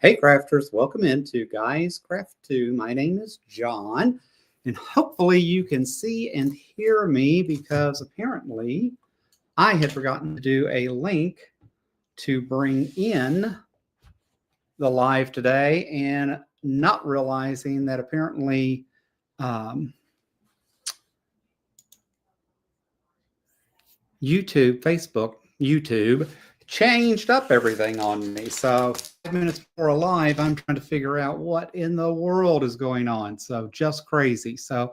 Hey crafters, welcome into Guys Craft 2. My name is John, and hopefully you can see and hear me because apparently I had forgotten to do a link to bring in the live today and not realizing that apparently YouTube changed up everything on me. So 5 minutes before live, I'm trying to figure out what in the world is going on. So just crazy. So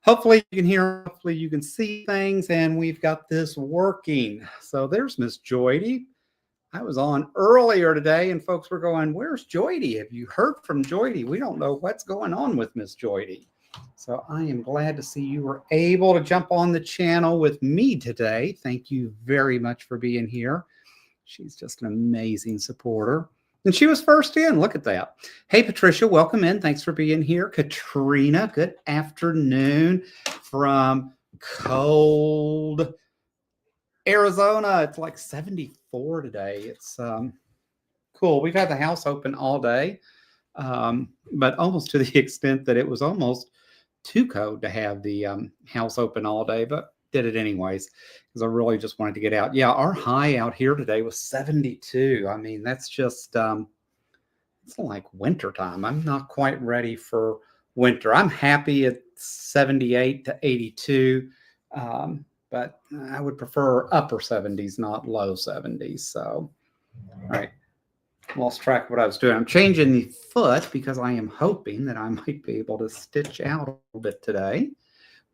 hopefully you can hear, hopefully you can see things, and we've got this working. So there's Miss Joydy. I was on earlier today and folks were going, where's Joydy? Have you heard from Joydy? We don't know what's going on with Miss Joydy. So I am glad to see you were able to jump on the channel with me today. Thank you very much for being here. She's just an amazing supporter. And she was first in. Look at that. Hey, Patricia, welcome in. Thanks for being here. Katrina, good afternoon from cold Arizona. It's like 74 today. It's cool. We've had the house open all day, but almost to the extent that it was almost too cold to have the house open all day, but did it anyways because I really just wanted to get out. Yeah, our high out here today was 72. I mean, that's just it's like winter time. I'm not quite ready for winter. I'm happy at 78 to 82, but I would prefer upper 70s, not low 70s. So, all right. Lost track of what I was doing. I'm changing the foot because I am hoping that I might be able to stitch out a little bit today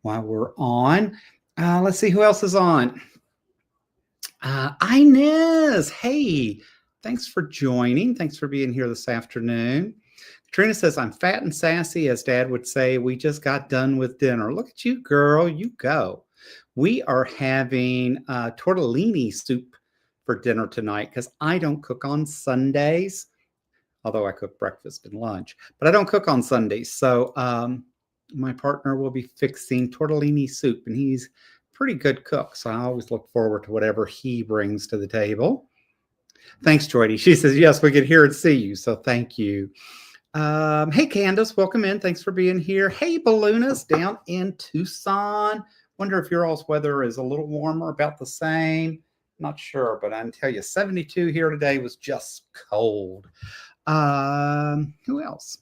while we're on. Let's see who else is on. Inez, hey, thanks for joining. Thanks for being here this afternoon. Katrina says, I'm fat and sassy, as Dad would say. We just got done with dinner. Look at you, girl. You go. We are having tortellini soup for dinner tonight because I don't cook on Sundays, although I cook breakfast and lunch, but I don't cook on Sundays. So my partner will be fixing tortellini soup, and he's a pretty good cook. So I always look forward to whatever he brings to the table. Thanks, Joydy. She says, yes, we can hear and see you. So thank you. Hey, Candace, welcome in. Thanks for being here. Hey, Balloonist down in Tucson. Wonder if your all's weather is a little warmer, about the same. Not sure, but I can tell you 72 here today was just cold. Who else?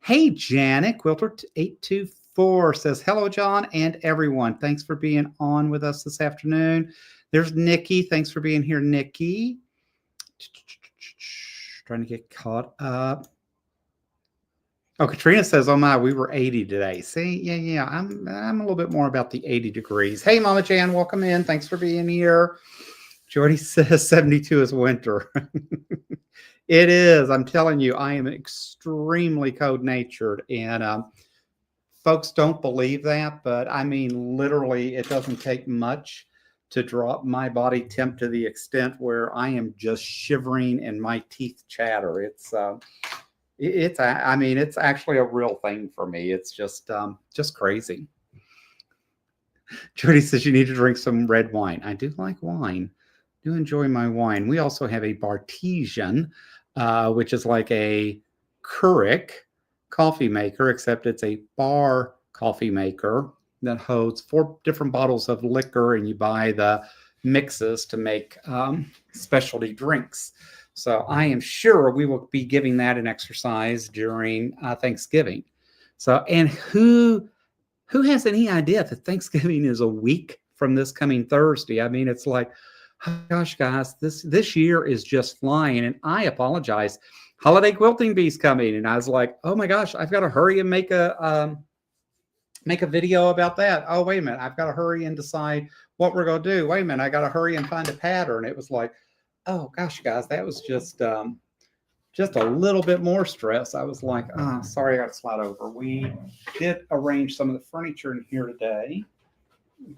Hey, Janet, Quilter824 says, hello, John and everyone. Thanks for being on with us this afternoon. There's Nikki. Thanks for being here, Nikki. Trying to get caught up. Oh, Katrina says, oh my, we were 80 today. See, yeah. I'm a little bit more about the 80 degrees. Hey, Mama Jan, welcome in. Thanks for being here. Jordy says 72 is winter. It is. I'm telling you, I am extremely cold-natured, and folks don't believe that, but I mean, literally, it doesn't take much to drop my body temp to the extent where I am just shivering and my teeth chatter. I mean, it's actually a real thing for me. It's just crazy. Jordy says you need to drink some red wine. I do like wine. Do enjoy my wine. We also have a Bartesian, which is like a Keurig coffee maker, except it's a bar coffee maker that holds 4 different bottles of liquor, and you buy the mixes to make specialty drinks. So I am sure we will be giving that an exercise during Thanksgiving. So, and who has any idea that Thanksgiving is a week from this coming Thursday? I mean, it's like, oh gosh, guys, this year is just flying. And I apologize. Holiday Quilting Bee's coming, and I was like, oh my gosh, I've got to hurry and make a video about that. Oh, wait a minute, I've got to hurry and decide what we're going to do. Wait a minute, I got to hurry and find a pattern. It was like, oh gosh, guys, that was just a little bit more stress. I was like, oh, sorry, I got to slide over. We did arrange some of the furniture in here today,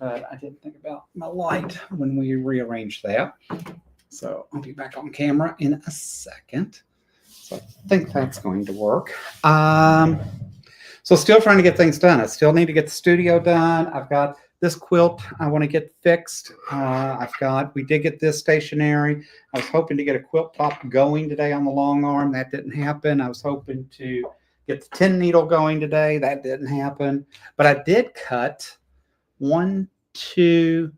but I didn't think about my light when we rearranged that. So I'll be back on camera in a second. So I think that's going to work. So still trying to get things done. I still need to get the studio done. I've got this quilt I want to get fixed. We did get this stationery. I was hoping to get a quilt top going today on the long arm. That didn't happen. I was hoping to get the 10 needle going today. That didn't happen. But I did cut 1, 2,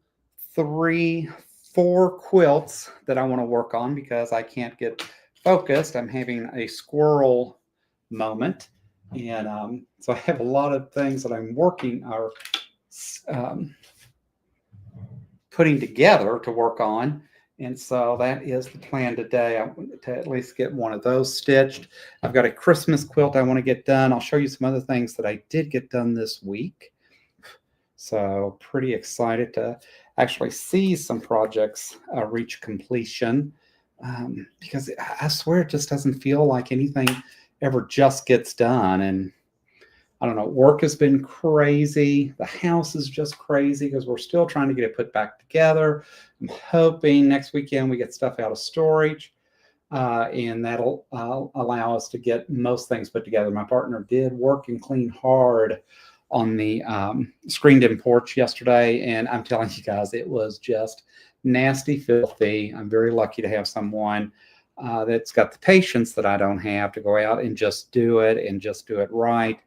3, 4 quilts that I want to work on because I can't get focused. I'm having a squirrel moment. And so I have a lot of things that I'm working or putting together to work on. And so that is the plan today. I want to at least get one of those stitched. I've got a Christmas quilt I want to get done. I'll show you some other things that I did get done this week. So pretty excited to actually see some projects reach completion because I swear it just doesn't feel like anything ever just gets done. And I don't know, work has been crazy. The house is just crazy because we're still trying to get it put back together. I'm hoping next weekend we get stuff out of storage and that'll allow us to get most things put together. My partner did work and clean hard on the screened-in porch yesterday, and I'm telling you guys, it was just nasty, filthy. I'm very lucky to have someone that's got the patience that I don't have to go out and just do it and just do it right.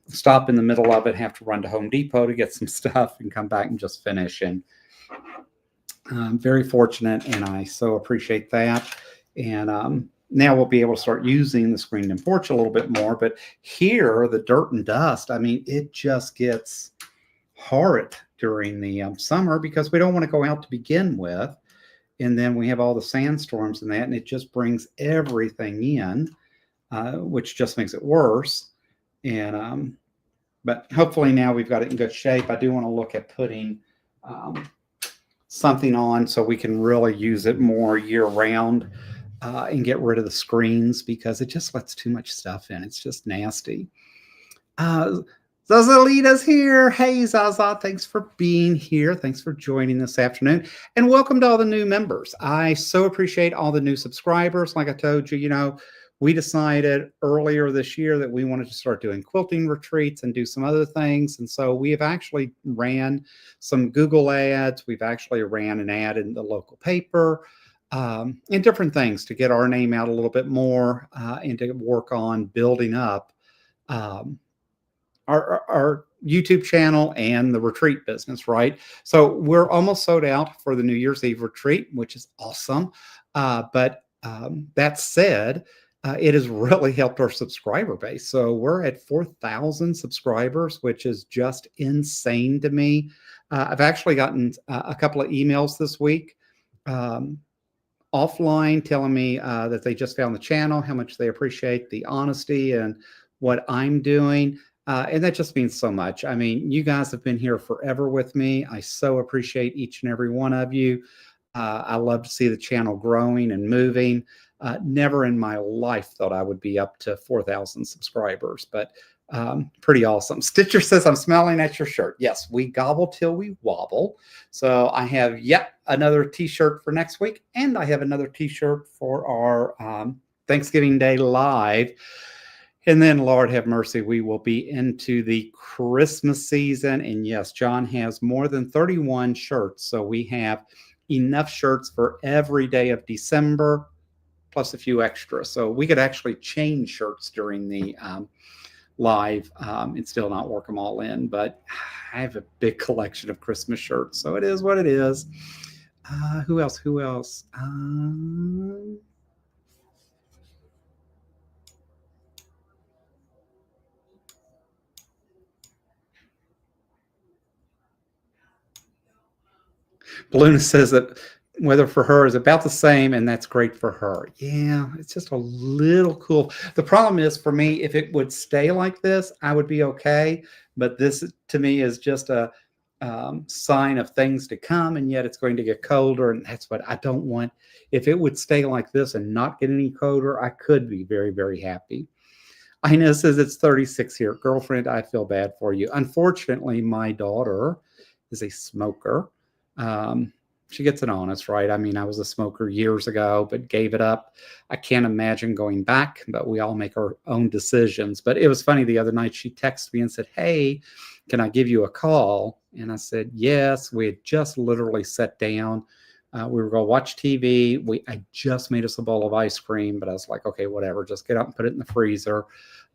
Stop in the middle of it, have to run to Home Depot to get some stuff and come back and just finish. And I'm very fortunate, and I so appreciate that. And now we'll be able to start using the screened-in porch a little bit more. But here, the dirt and dust, I mean, it just gets horrid during the summer because we don't want to go out to begin with. And then we have all the sandstorms and that, and it just brings everything in, which just makes it worse. And but hopefully now we've got it in good shape. I do want to look at putting something on so we can really use it more year round and get rid of the screens because it just lets too much stuff in. It's just nasty. Zazalita's here. Hey, Zaza, thanks for being here. Thanks for joining this afternoon. And welcome to all the new members. I so appreciate all the new subscribers. Like I told you, we decided earlier this year that we wanted to start doing quilting retreats and do some other things. And so we have actually ran some Google ads. We've actually ran an ad in the local paper and different things to get our name out a little bit more and to work on building up our YouTube channel and the retreat business, right? So we're almost sold out for the New Year's Eve retreat, which is awesome. But that said, it has really helped our subscriber base. So we're at 4,000 subscribers, which is just insane to me. I've actually gotten a couple of emails this week offline telling me that they just found the channel, how much they appreciate the honesty and what I'm doing. And that just means so much. I mean, you guys have been here forever with me. I so appreciate each and every one of you. I love to see the channel growing and moving. Never in my life thought I would be up to 4,000 subscribers, but pretty awesome. Stitcher says, I'm smiling at your shirt. Yes, we gobble till we wobble. So I have yet another t-shirt for next week, and I have another t-shirt for our Thanksgiving Day live. And then, Lord have mercy, we will be into the Christmas season. And yes, John has more than 31 shirts. So we have enough shirts for every day of December, plus a few extras. So we could actually change shirts during the live and still not work them all in. But I have a big collection of Christmas shirts. So it is what it is. Who else? Balloona says that weather for her is about the same, and that's great for her. Yeah, it's just a little cool. The problem is for me, if it would stay like this, I would be okay. But this, to me, is just a sign of things to come, and yet it's going to get colder, and that's what I don't want. If it would stay like this and not get any colder, I could be very, very happy. Ina says it's 36 here. Girlfriend, I feel bad for you. Unfortunately, my daughter is a smoker. She gets it honest, right? I mean, I was a smoker years ago, but gave it up. I can't imagine going back, but we all make our own decisions. But it was funny the other night, she texted me and said, hey, can I give you a call? And I said, yes. We had just literally sat down. We were going to watch TV. I just made us a bowl of ice cream, but I was like, okay, whatever. Just get up and put it in the freezer.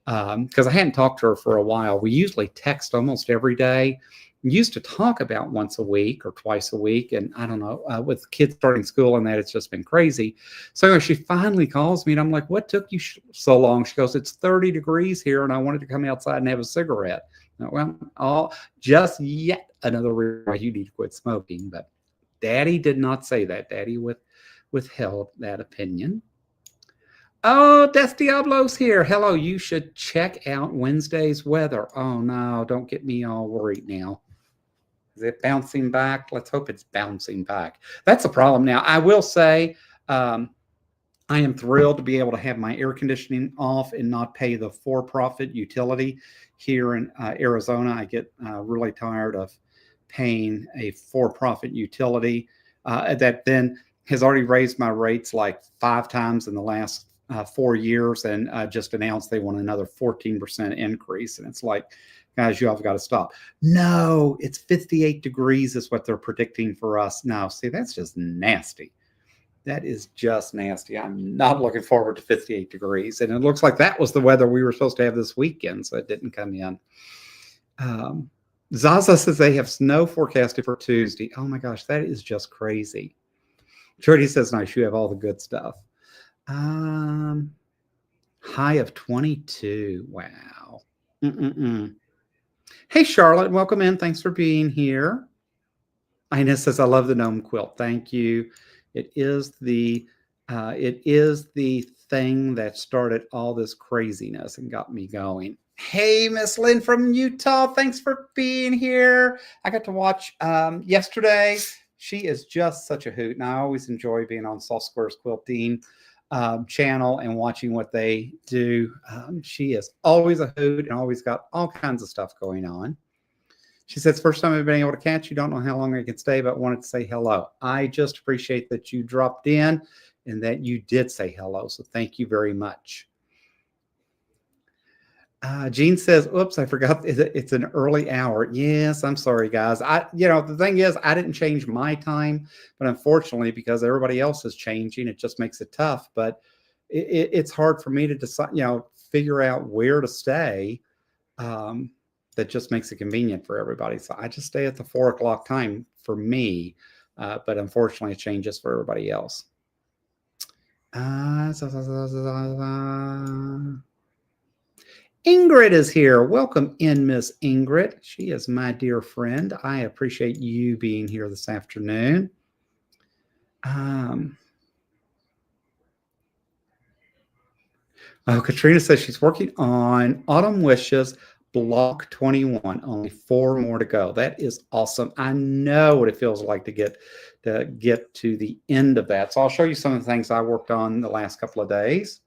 Because I hadn't talked to her for a while. We usually text almost every day. We used to talk about once a week or twice a week. And I don't know, with kids starting school and that, it's just been crazy. So anyway, she finally calls me and I'm like, what took you so long? She goes, it's 30 degrees here and I wanted to come outside and have a cigarette. Well, just yet another reason why you need to quit smoking. But Daddy did not say that. Daddy withheld that opinion. Oh, Death Diablo's here. Hello, you should check out Wednesday's weather. Oh, no, don't get me all worried now. Is it bouncing back? Let's hope it's bouncing back. That's a problem. Now, I will say I am thrilled to be able to have my air conditioning off and not pay the for-profit utility here in Arizona. I get really tired of paying a for-profit utility that then has already raised my rates like 5 times in the last 4 years and just announced they want another 14% increase. And it's like, guys, you all have got to stop. No, it's 58 degrees is what they're predicting for us. No, see, that's just nasty. That is just nasty. I'm not looking forward to 58 degrees. And it looks like that was the weather we were supposed to have this weekend, so it didn't come in. Zaza says they have snow forecasted for Tuesday. Oh my gosh, that is just crazy. Trudy says, nice, you have all the good stuff. High of 22. Wow. Hey, Charlotte, welcome in. Thanks for being here. Ines says, I love the gnome quilt. Thank you. It is the thing that started all this craziness and got me going. Hey, Miss Lynn from Utah. Thanks for being here. I got to watch yesterday. She is just such a hoot. And I always enjoy being on Soft Squares Quilting channel and watching what they do. She is always a hoot and always got all kinds of stuff going on. She says, first time I've been able to catch you. Don't know how long I can stay, but wanted to say hello. I just appreciate that you dropped in and that you did say hello. So thank you very much. Jean says, oops, I forgot it's an early hour. Yes, I'm sorry, guys. The thing is, I didn't change my time, but unfortunately, because everybody else is changing, it just makes it tough. But it's hard for me to decide, figure out where to stay. That just makes it convenient for everybody. So I just stay at the 4 o'clock time for me. But unfortunately, it changes for everybody else. Ingrid is here. Welcome in, Miss Ingrid. She is my dear friend. I appreciate you being here this afternoon. Katrina says she's working on Autumn Wishes Block 21. Only 4 more to go. That is awesome. I know what it feels like to get to the end of that. So I'll show you some of the things I worked on the last couple of days.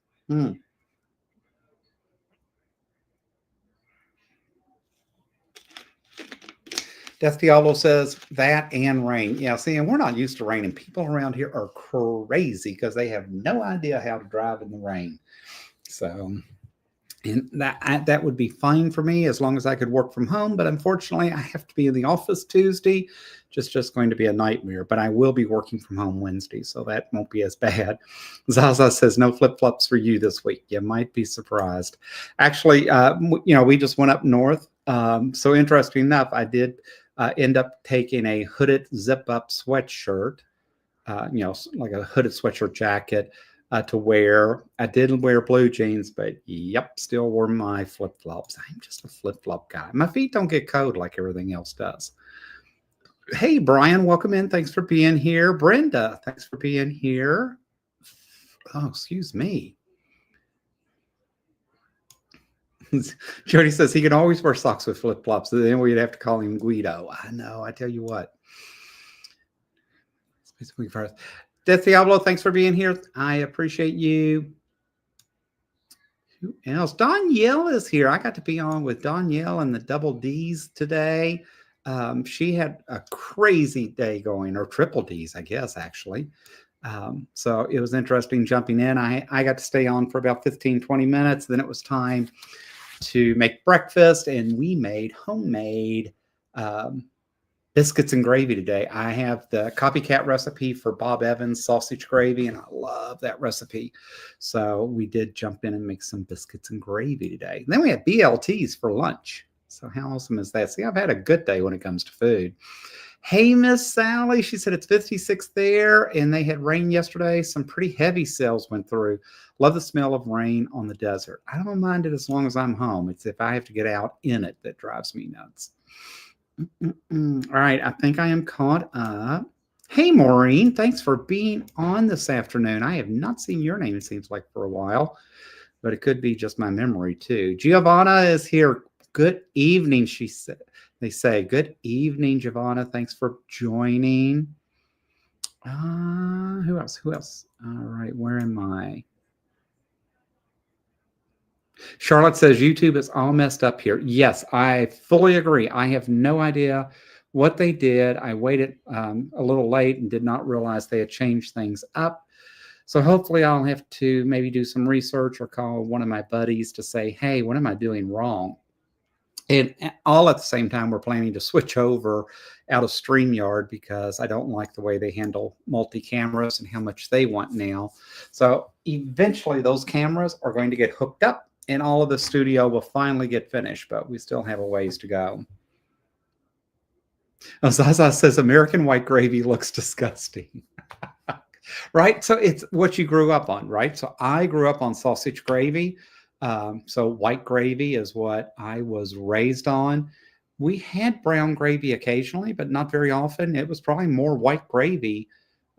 Death Diablo says that and rain. Yeah, see, and we're not used to rain, and people around here are crazy because they have no idea how to drive in the rain. So, and that would be fine for me as long as I could work from home. But unfortunately, I have to be in the office Tuesday. Just going to be a nightmare. But I will be working from home Wednesday, so that won't be as bad. Zaza says no flip-flops for you this week. You might be surprised. Actually, we just went up north. So interesting enough, I did end up taking a hooded zip-up sweatshirt, like a hooded sweatshirt jacket to wear. I did wear blue jeans, but yep, still wore my flip-flops. I'm just a flip-flop guy. My feet don't get cold like everything else does. Hey, Brian, welcome in. Thanks for being here. Brenda, thanks for being here. Oh, excuse me. Jody says he can always wear socks with flip-flops. So then we'd have to call him Guido. I know. I tell you what. Death Diablo, thanks for being here. I appreciate you. Who else? Danielle is here. I got to be on with Danielle and the Double D's today. She had a crazy day going, or triple D's, I guess, actually. So it was interesting jumping in. I got to stay on for about 15, 20 minutes. Then it was time to make breakfast, and we made homemade biscuits and gravy today. I have the copycat recipe for Bob Evans sausage gravy, and I love that recipe. So we did jump in and make some biscuits and gravy today. And then we had BLTs for lunch. So how awesome is that? See, I've had a good day when it comes to food. Hey, Miss Sally, she said it's 56 there, and they had rain yesterday. Some pretty heavy sales went through. Love the smell of rain on the desert. I don't mind it as long as I'm home. It's if I have to get out in it that drives me nuts. All right, I think I am caught up. Hey, Maureen, thanks for being on this afternoon. I have not seen your name, it seems like, for a while, but it could be just my memory, too. Giovanna is here. Good evening, she said. They say, good evening, Giovanna. Thanks for joining. Who else? Who else? All right, where am I? Charlotte says YouTube is all messed up here. Yes, I fully agree. I have no idea what they did. I waited a little late and did not realize they had changed things up. So hopefully I'll have to maybe do some research or call one of my buddies to say, hey, what am I doing wrong? And all at the same time, we're planning to switch over out of StreamYard because I don't like the way they handle multi-cameras and how much they want now. So eventually those cameras are going to get hooked up and all of the studio will finally get finished, but we still have a ways to go. Zaza says American white gravy looks disgusting. Right? So it's what you grew up on, right? So I grew up on sausage gravy. So white gravy is what I was raised on. We had brown gravy occasionally, but not very often. It was probably more white gravy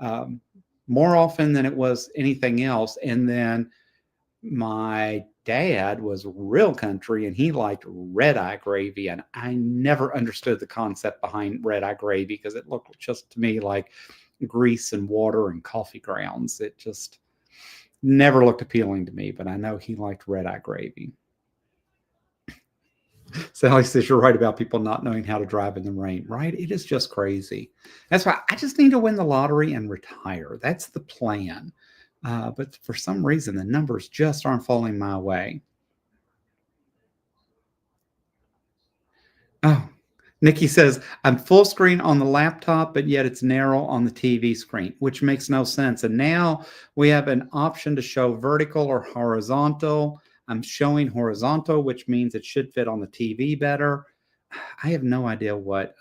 more often than it was anything else. And then my dad was real country and he liked red eye gravy. And I never understood the concept behind red eye gravy because it looked just to me like grease and water and coffee grounds. It just never looked appealing to me, but I know he liked red eye gravy. Sally says you're right about people not knowing how to drive in the rain, right? It is just crazy. That's why I just need to win the lottery and retire. That's the plan. But for some reason, the numbers just aren't falling my way. Oh, Nikki says, I'm full screen on the laptop, but yet it's narrow on the TV screen, which makes no sense. And now we have an option to show vertical or horizontal. I'm showing horizontal, which means it should fit on the TV better. I have no idea what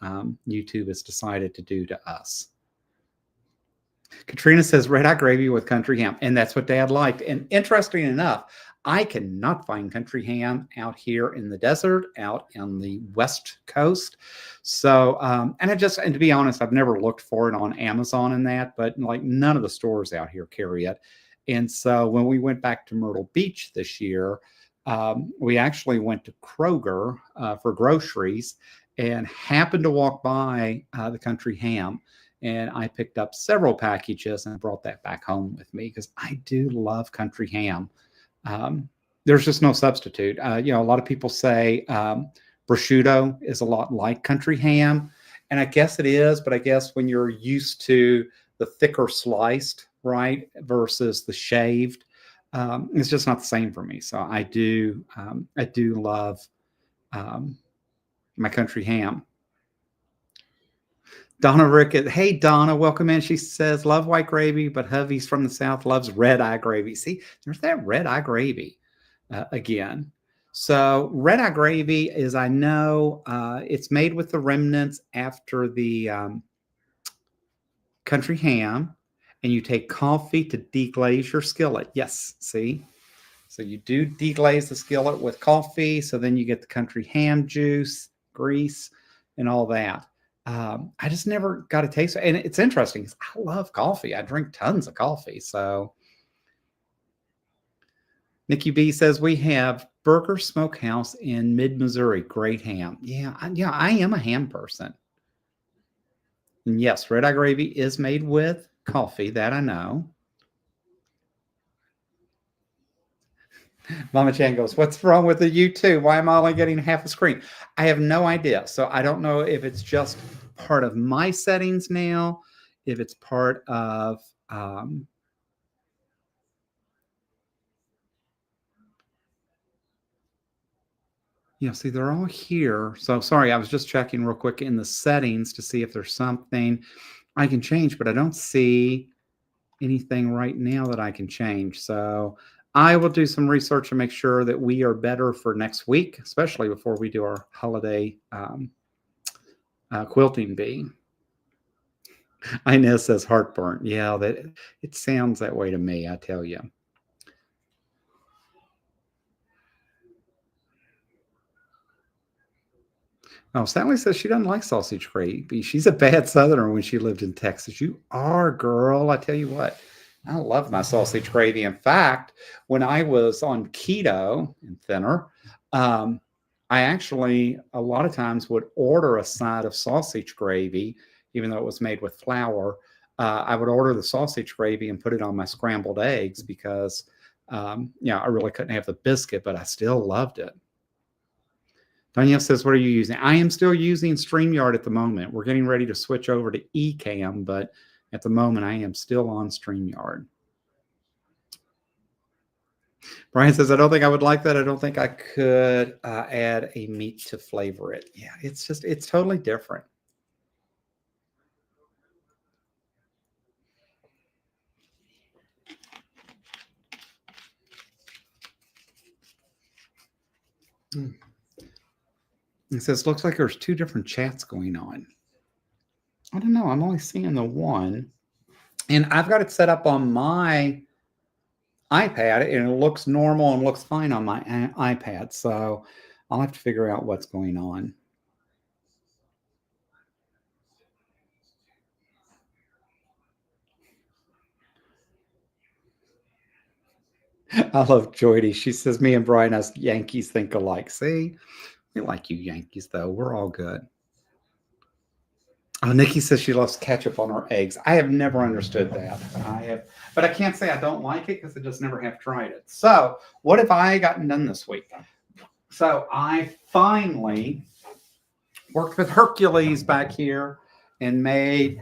YouTube has decided to do to us. Katrina says red eye gravy with country ham, and that's what Dad liked. And interesting enough, I cannot find country ham out here in the desert, out on the West Coast. So, and to be honest, I've never looked for it on Amazon and that, but like none of the stores out here carry it. And so when we went back to Myrtle Beach this year, we actually went to Kroger for groceries and happened to walk by the country ham. And I picked up several packages and brought that back home with me because I do love country ham. There's just no substitute. A lot of people say prosciutto is a lot like country ham. And I guess it is, but I guess when you're used to the thicker sliced, right, versus the shaved, it's just not the same for me. So I do love my country ham. Donna Rickett. Hey, Donna, welcome in. She says, love white gravy, but hubby's from the South loves red eye gravy. See, there's that red eye gravy again. So red eye gravy is, I know, it's made with the remnants after the country ham, and you take coffee to deglaze your skillet. Yes, see? So you do deglaze the skillet with coffee, so then you get the country ham juice, grease, and all that. I just never got a taste. And it's interesting. I love coffee. I drink tons of coffee. So Nikki B says we have Burger Smokehouse in mid-Missouri. Great ham. Yeah, I am a ham person. And yes, red eye gravy is made with coffee. That I know. Mama Chan goes, what's wrong with the YouTube? Why am I only getting half a screen? I have no idea. So I don't know if it's just part of my settings now, if it's part of See, they're all here. So sorry, I was just checking real quick in the settings to see if there's something I can change, but I don't see anything right now that I can change. So I will do some research to make sure that we are better for next week, especially before we do our holiday quilting bee. Inez says heartburn. Yeah, that it sounds that way to me, I tell you. Oh, Sally says she doesn't like sausage gravy. She's a bad Southerner when she lived in Texas. You are, girl. I tell you what, I love my sausage gravy. In fact, when I was on keto and thinner, um, I actually a lot of times would order a side of sausage gravy, even though it was made with flour. I would order the sausage gravy and put it on my scrambled eggs because, I really couldn't have the biscuit, but I still loved it. Danielle says, what are you using? I am still using StreamYard at the moment. We're getting ready to switch over to Ecamm, but at the moment I am still on StreamYard. Brian says, I don't think I would like that. I don't think I could add a meat to flavor it. Yeah, it's totally different. It says, looks like there's two different chats going on. I don't know. I'm only seeing the one. And I've got it set up on my iPad, and it looks normal and looks fine on my iPad. So I'll have to figure out what's going on. I love Joydy. She says, me and Brian, us Yankees think alike. See, we like you Yankees, though. We're all good. Oh, Nikki says she loves ketchup on her eggs. I have never understood that. But I can't say I don't like it because I just never have tried it. So, what have I gotten done this week? So, I finally worked with Hercules back here and made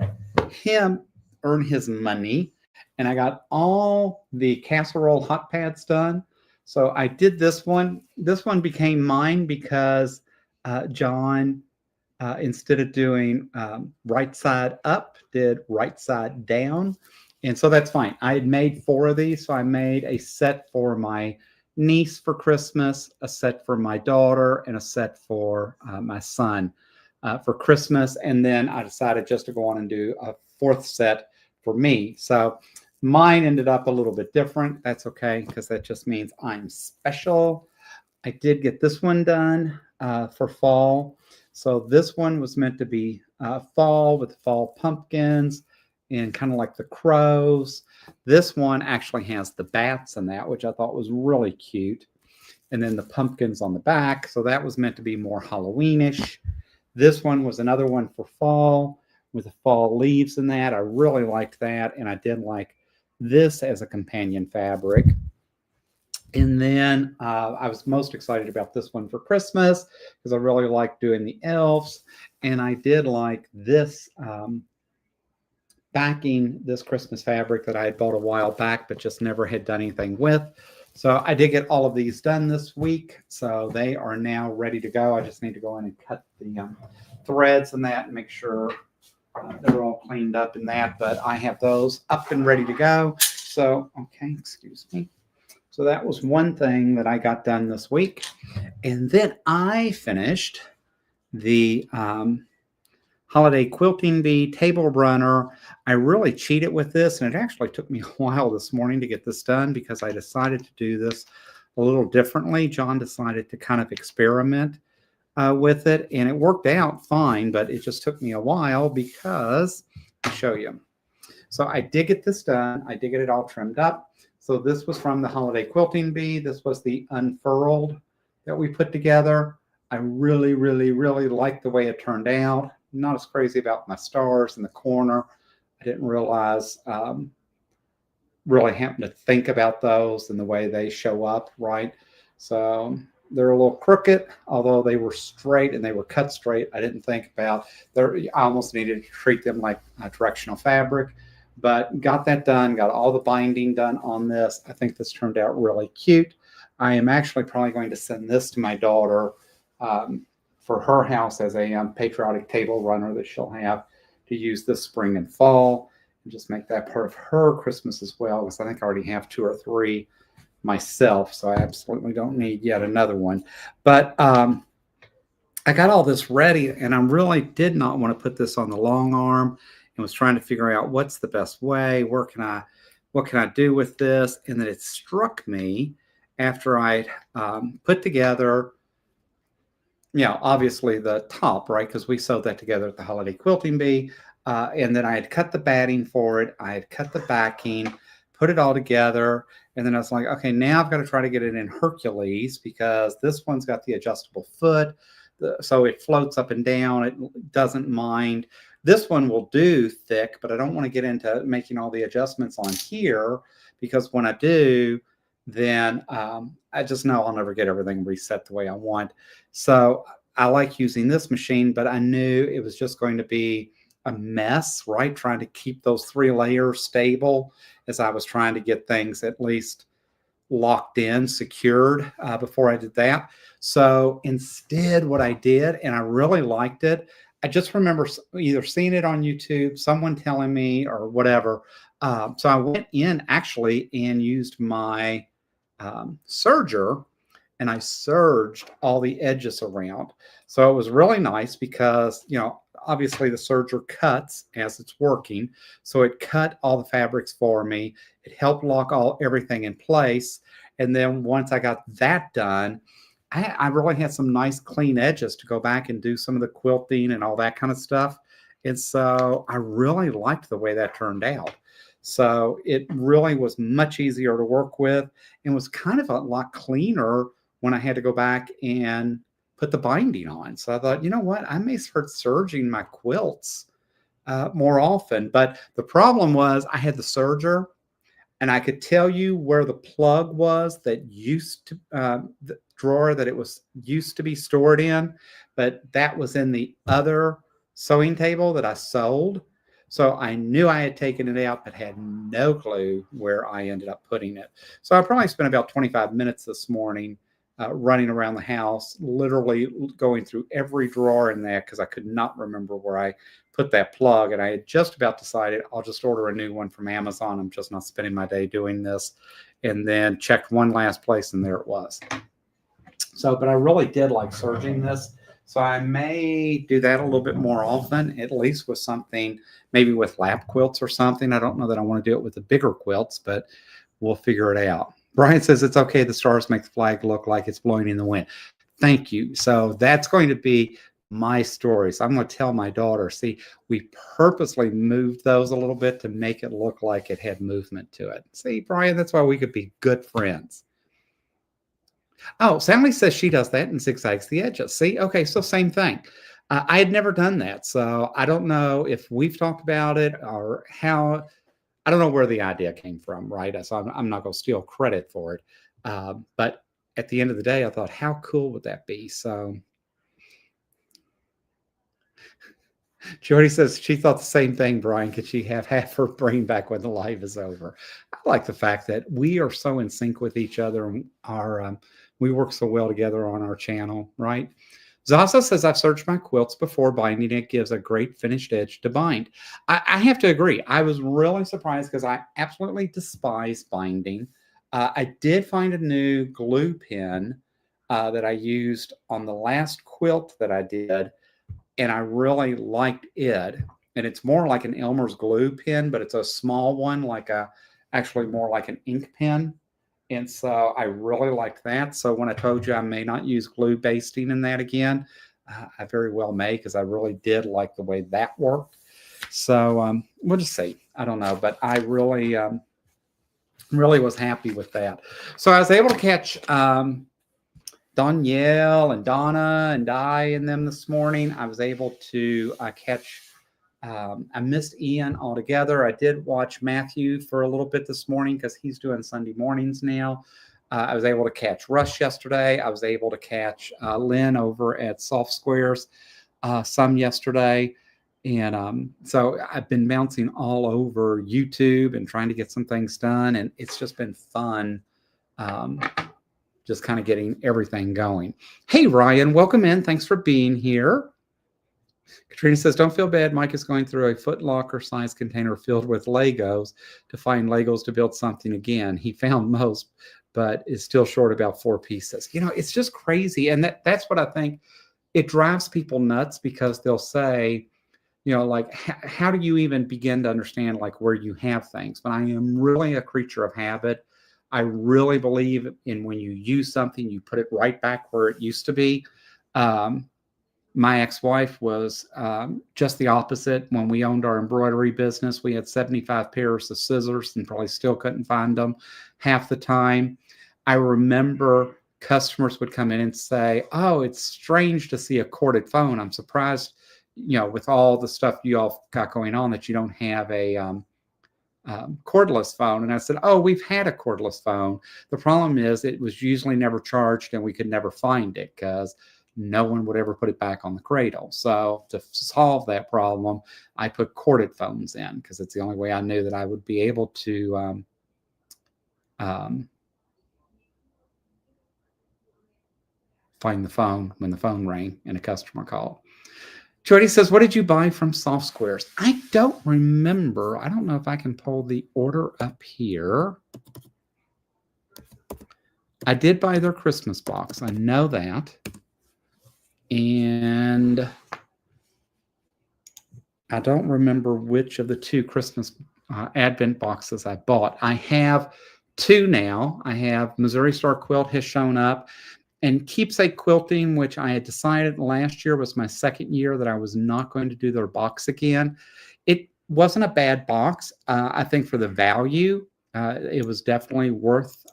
him earn his money. And I got all the casserole hot pads done. So I did this one. This one became mine because John, instead of doing right side up, did right side down. And so that's fine. I had made 4 of these. So I made a set for my niece for Christmas, a set for my daughter, and a set for my son for Christmas. And then I decided just to go on and do a 4th set for me. So mine ended up a little bit different. That's okay, because that just means I'm special. I did get this one done for fall. So this one was meant to be fall with fall pumpkins and kind of like the crows. This one actually has the bats in that, which I thought was really cute. And then the pumpkins on the back. So that was meant to be more Halloweenish. This one was another one for fall with the fall leaves in that. I really liked that. And I did like this as a companion fabric. And then I was most excited about this one for Christmas because I really like doing the elves. And I did like this backing, this Christmas fabric that I had bought a while back, but just never had done anything with. So I did get all of these done this week. So they are now ready to go. I just need to go in and cut the threads and that and make sure they're all cleaned up in that. But I have those up and ready to go. So, okay, excuse me. So that was one thing that I got done this week. And then I finished the holiday quilting bee table runner. I really cheated with this, and it actually took me a while this morning to get this done because I decided to do this a little differently. John decided to kind of experiment with it, and it worked out fine, but it just took me a while because I'll show you. So I did get this done. I did get it all trimmed up. So this was from the holiday quilting bee. This was the unfurled that we put together. I really, really, really like the way it turned out. Not as crazy about my stars in the corner. I didn't realize, really happen to think about those and the way they show up, right? So they're a little crooked, although they were straight and they were cut straight. I didn't think about, I almost needed to treat them like a directional fabric. But got that done, got all the binding done on this. I think this turned out really cute. I am actually probably going to send this to my daughter for her house as a patriotic table runner that she'll have to use this spring and fall, and just make that part of her Christmas as well, because I think I already have 2 or 3 myself, so I absolutely don't need yet another one. But I got all this ready, and I really did not want to put this on the long arm, and was trying to figure out what's the best way. What can I do with this? And then it struck me after I put together, obviously the top, right? Because we sewed that together at the Holiday Quilting Bee. And then I had cut the batting for it. I had cut the backing, put it all together. And then I was like, okay, now I've got to try to get it in Hercules, because this one's got the adjustable foot. So it floats up and down. It doesn't mind. This one will do thick, but I don't want to get into making all the adjustments on here, because when I do, then I just know I'll never get everything reset the way I want. So I like using this machine, but I knew it was just going to be a mess, right? Trying to keep those 3 layers stable as I was trying to get things at least locked in, secured before I did that. So instead, what I did, and I really liked it, I just remember either seeing it on YouTube, someone telling me, or whatever. So I went in actually and used my serger, and I serged all the edges around. So it was really nice because, obviously the serger cuts as it's working. So it cut all the fabrics for me. It helped lock everything in place. And then once I got that done, I really had some nice clean edges to go back and do some of the quilting and all that kind of stuff. And so I really liked the way that turned out. So it really was much easier to work with, and was kind of a lot cleaner when I had to go back and put the binding on. So I thought, you know what, I may start serging my quilts more often. But the problem was I had the serger, and I could tell you where the plug was that used to, the drawer that it was used to be stored in, but that was in the other sewing table that I sold. So I knew I had taken it out, but had no clue where I ended up putting it. So I probably spent about 25 minutes this morning running around the house, literally going through every drawer in there, because I could not remember where I put that plug. And I had just about decided I'll just order a new one from Amazon. I'm just not spending my day doing this. And then checked one last place, and there it was. So, but I really did like serging this. So I may do that a little bit more often, at least with something, maybe with lap quilts or something. I don't know that I want to do it with the bigger quilts, but we'll figure it out. Brian says it's okay. The stars make the flag look like it's blowing in the wind. Thank you. So that's going to be my story. So I'm going to tell my daughter, see, we purposely moved those a little bit to make it look like it had movement to it. See, Brian, that's why we could be good friends. Oh, Sally says she does that and zigzags the edges. See, okay, so same thing. I had never done that, so I don't know if we've talked about it or how. I don't know where the idea came from, right? So I'm not going to steal credit for it. But at the end of the day, I thought, how cool would that be? So Jody says she thought the same thing, Brian. Could she have half her brain back when the live is over? I like the fact that we are so in sync with each other, and we work so well together on our channel, right? Zaza says, I've searched my quilts before binding. It gives a great finished edge to bind. I have to agree. I was really surprised because I absolutely despise binding. I did find a new glue pen that I used on the last quilt that I did, and I really liked it. And it's more like an Elmer's glue pen, but it's a small one, actually more like an ink pen. And so I really liked that. So when I told you I may not use glue basting in that again, I very well may, because I really did like the way that worked. So we'll just see. I don't know, but I really, really was happy with that. So I was able to catch Danielle and Donna and Di and them this morning. I was able to catch. I missed Ian altogether. I did watch Matthew for a little bit this morning because he's doing Sunday mornings now. I was able to catch Rush yesterday. I was able to catch Lynn over at Soft Squares some yesterday. And so I've been bouncing all over YouTube and trying to get some things done. And it's just been fun just kind of getting everything going. Hey, Ryan, welcome in. Thanks for being here. Katrina says, don't feel bad. Mike is going through a Foot Locker size container filled with Legos to find Legos to build something again. He found most, but is still short about 4 pieces. You know, it's just crazy. And that's what I think. It drives people nuts because they'll say, you know, like, how do you even begin to understand like where you have things? But I am really a creature of habit. I really believe in when you use something, you put it right back where it used to be. My ex-wife was just the opposite. When we owned our embroidery business, we had 75 pairs of scissors and probably still couldn't find them half the time. I remember customers would come in and say, oh, it's strange to see a corded phone. I'm surprised, you know, with all the stuff you all got going on that you don't have a cordless phone. And I said, oh, we've had a cordless phone. The problem is it was usually never charged and we could never find it because no one would ever put it back on the cradle. So to solve that problem, I put corded phones in because it's the only way I knew that I would be able to find the phone when the phone rang and a customer called. Jody says, what did you buy from Soft Squares? I don't remember. I don't know if I can pull the order up here. I did buy their Christmas box. I know that. And I don't remember which of the 2 Christmas Advent boxes I bought. I have 2 now. I have Missouri Star Quilt has shown up. And Keepsake Quilting, which I had decided last year was my 2nd year that I was not going to do their box again. It wasn't a bad box. I think for the value, it was definitely worth,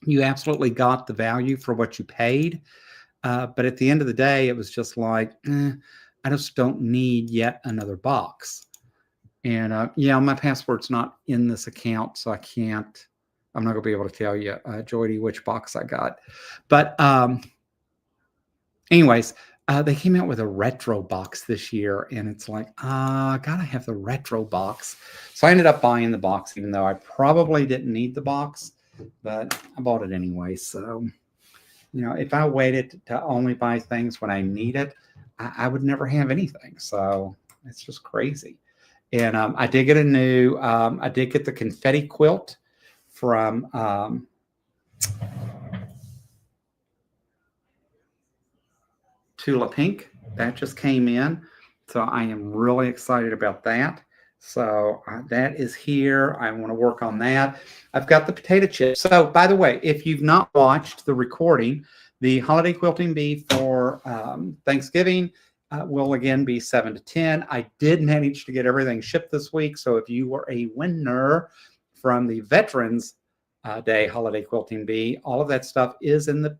you absolutely got the value for what you paid. But at the end of the day, it was just like, I just don't need yet another box. And yeah, my password's not in this account, so I'm not going to be able to tell you, Jody, which box I got. But anyways, they came out with a retro box this year, and it's like, gotta have the retro box. So I ended up buying the box, even though I probably didn't need the box, but I bought it anyway. So, you know, if I waited to only buy things when I need it, I would never have anything. So it's just crazy. And I did get I did get the confetti quilt from Tula Pink. That just came in. So I am really excited about that. So that is here. I want to work on that. I've got the potato chips. So by the way, if you've not watched the recording, the holiday quilting bee for Thanksgiving will again be 7 to 10. I did manage to get everything shipped this week. So if you were a winner from the Veterans Day holiday quilting bee, all of that stuff is in the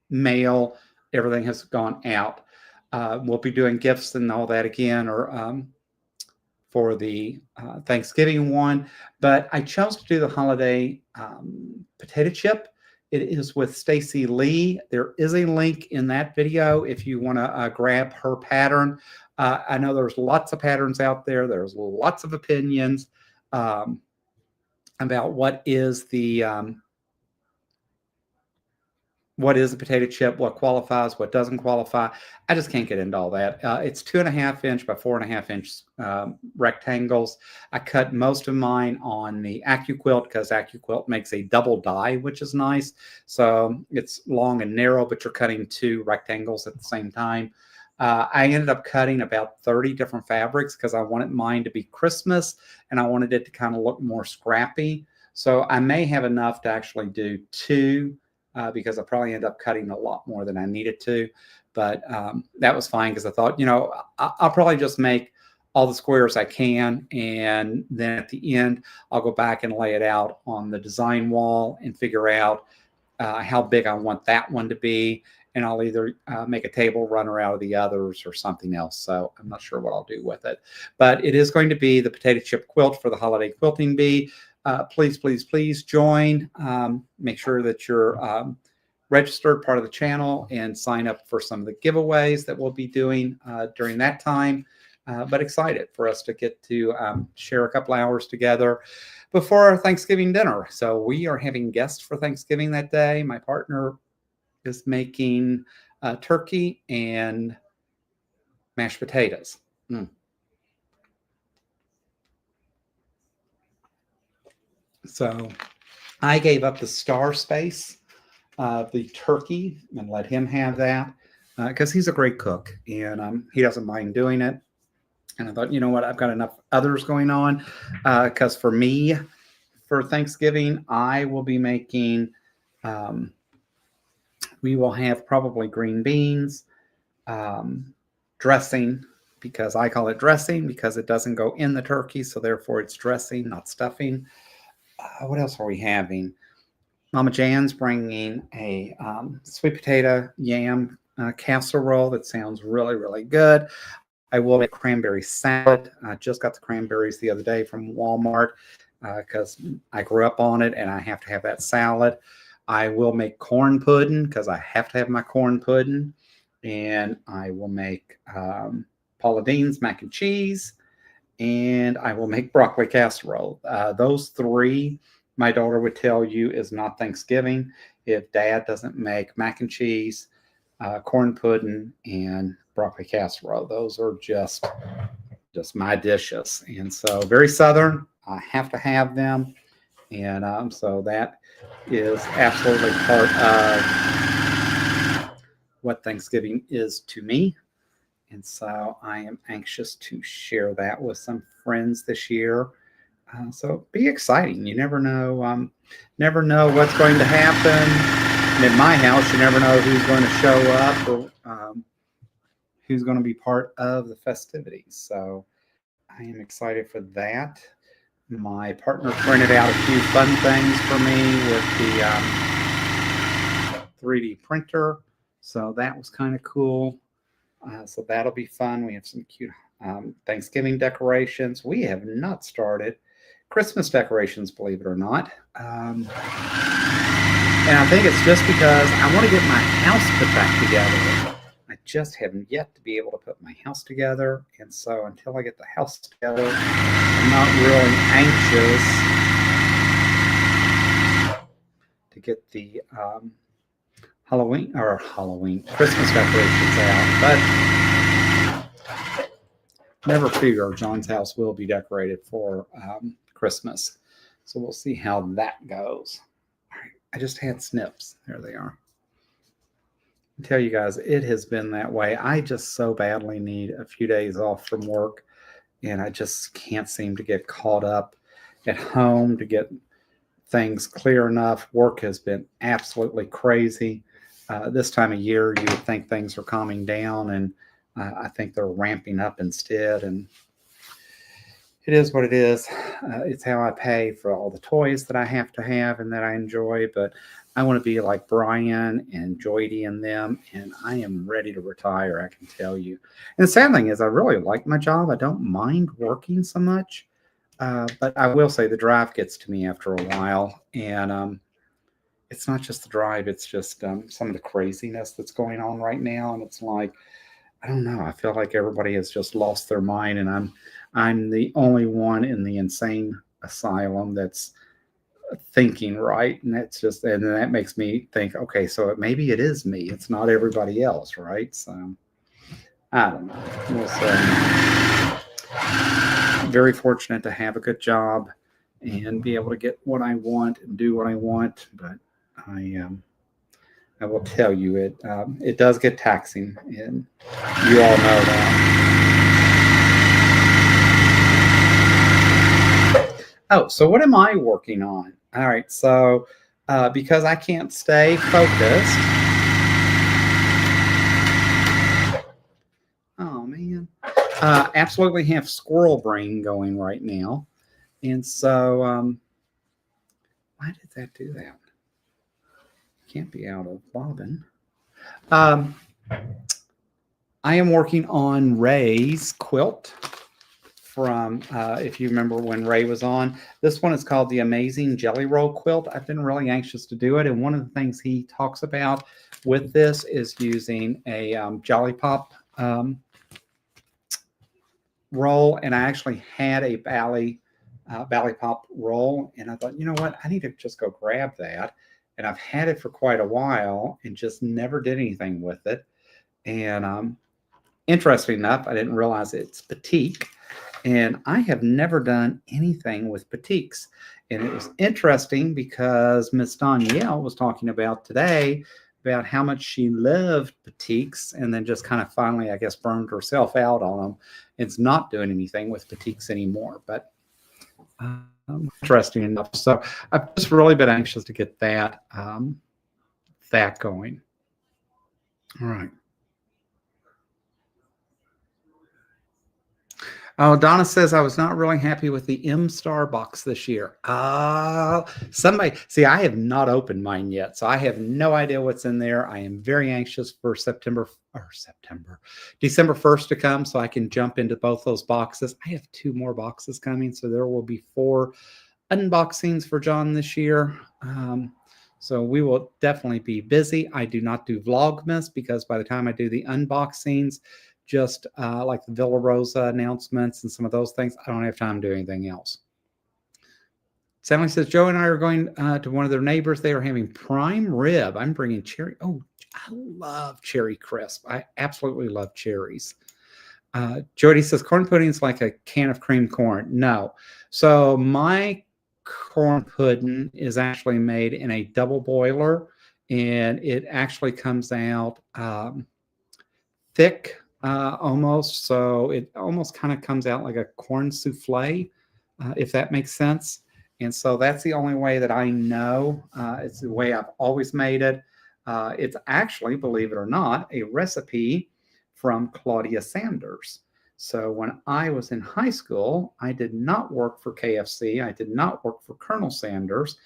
mail. Everything has gone out. We'll be doing gifts and all that again, or for the Thanksgiving one. But I chose to do the holiday potato chip. It is with Stacy Lee. There is a link in that video if you want to grab her pattern. I know there's lots of patterns out there. There's lots of opinions about what is the potato chip, what qualifies, what doesn't qualify. I just can't get into all that. It's 2.5 inch by 4.5 inch rectangles. I cut most of mine on the AccuQuilt because AccuQuilt makes a double die, which is nice. So it's long and narrow, but you're cutting 2 rectangles at the same time. I ended up cutting about 30 different fabrics because I wanted mine to be Christmas and I wanted it to kind of look more scrappy. So I may have enough to actually do 2 because I probably end up cutting a lot more than I needed to. But that was fine because I thought, you know, I'll probably just make all the squares I can. And then at the end, I'll go back and lay it out on the design wall and figure out how big I want that one to be. And I'll either make a table runner out of the others or something else. So I'm not sure what I'll do with it. But it is going to be the potato chip quilt for the holiday quilting bee. Please, please, please join. Make sure that you're registered part of the channel and sign up for some of the giveaways that we'll be doing during that time. but excited for us to get to share a couple hours together before our Thanksgiving dinner. So we are having guests for Thanksgiving that day. My partner is making turkey and mashed potatoes. So I gave up the star space of the turkey and let him have that because he's a great cook and he doesn't mind doing it. And I thought, you know what, I've got enough others going on because for me, for Thanksgiving, I will be making, we will have probably green beans, dressing, because I call it dressing because it doesn't go in the turkey. So therefore it's dressing, not stuffing. What else are we having? Mama Jan's bringing a sweet potato yam casserole that sounds really, really good. I will make cranberry salad. I just got the cranberries the other day from Walmart because I grew up on it and I have to have that salad. I will make corn pudding because I have to have my corn pudding. And I will make Paula Deen's mac and cheese. And I will make broccoli casserole. Those three, my daughter would tell you, is not Thanksgiving if Dad doesn't make mac and cheese, corn pudding, and broccoli casserole. Those are just my dishes. And so very Southern. I have to have them. And so that is absolutely part of what Thanksgiving is to me. And so I am anxious to share that with some friends this year. So be exciting. You never know what's going to happen. And in my house, you never know who's going to show up or who's going to be part of the festivities. So I am excited for that. My partner printed out a few fun things for me with the 3D printer. So that was kind of cool. So that'll be fun. We have some cute Thanksgiving decorations. We have not started Christmas decorations, believe it or not. And I think it's just because I want to get my house put back together. I just haven't yet to be able to put my house together. And so until I get the house together, I'm not really anxious to get the Christmas decorations out. But never fear, John's house will be decorated for Christmas. So we'll see how that goes. All right, I just had snips. There they are. I tell you guys, it has been that way. I just so badly need a few days off from work, and I just can't seem to get caught up at home to get things clear enough. Work has been absolutely crazy. This time of year, you would think things are calming down, and I think they're ramping up instead. And it is what it is. It's how I pay for all the toys that I have to have and that I enjoy. But I want to be like Brian and Joydy and them, and I am ready to retire, I can tell you. And the sad thing is I really like my job. I don't mind working so much. But I will say the drive gets to me after a while. And it's not just the drive. It's just some of the craziness that's going on right now. And it's like, I don't know. I feel like everybody has just lost their mind. And I'm the only one in the insane asylum that's thinking right. And and that makes me think, okay, so maybe it is me. It's not everybody else, right? So I don't know. We'll see. Very fortunate to have a good job and be able to get what I want and do what I want. But I will tell you, it does get taxing, and you all know that. Oh, so what am I working on? All right, so because I can't stay focused. Oh, man. Absolutely have squirrel brain going right now. And so why did that do that? Can't be out of bobbin. I am working on Ray's quilt from, if you remember when Ray was on. This one is called the Amazing Jelly Roll Quilt. I've been really anxious to do it. And one of the things he talks about with this is using a Jolly Pop roll, and I actually had a Bally Pop roll, and I thought, you know what, I need to just go grab that. And I've had it for quite a while and just never did anything with it. And interesting enough, I didn't realize it's batik, and I have never done anything with batiks. And it was interesting because Miss Danielle was talking about today about how much she loved batiks, and then just kind of finally, I guess, burned herself out on them. It's not doing anything with batiks anymore, but interesting enough. So I've just really been anxious to get that going. All right. Oh, Donna says I was not really happy with the M-Star box this year. Somebody, see, I have not opened mine yet, so I have no idea what's in there. I am very anxious for December 1st to come so I can jump into both those boxes. I have 2 more boxes coming, so there will be 4 unboxings for John this year. So we will definitely be busy. I do not do Vlogmas because by the time I do the unboxings, just like the Villa Rosa announcements and some of those things, I don't have time to do anything else. Stanley says, Joe and I are going to one of their neighbors. They are having prime rib. I'm bringing cherry. Oh, I love cherry crisp. I absolutely love cherries. Jody says, corn pudding is like a can of creamed corn. No. So my corn pudding is actually made in a double boiler, and it actually comes out thick almost. So it almost kind of comes out like a corn souffle, if that makes sense. And so that's the only way that I know. It's the way I've always made it. It's actually, believe it or not, a recipe from Claudia Sanders. So when I was in high school, I did not work for KFC. I did not work for Colonel Sanders.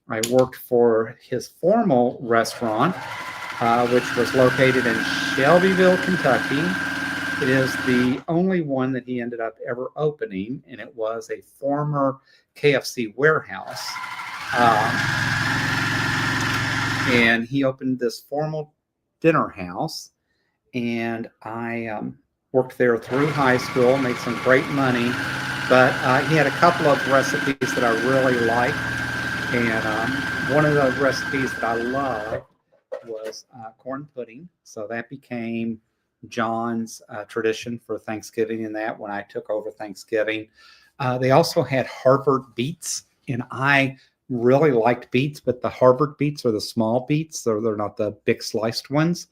I worked for his formal restaurant, which was located in Shelbyville, Kentucky. It is the only one that he ended up ever opening, and it was a former KFC warehouse. And he opened this formal dinner house, and I worked there through high school, made some great money, but he had a couple of recipes that I really liked, and one of the recipes that I love was corn pudding. So that became John's tradition for Thanksgiving, in that when I took over Thanksgiving. They also had Harvard beets, and I really liked beets, but the Harvard beets are the small beets, so they're not the big sliced ones.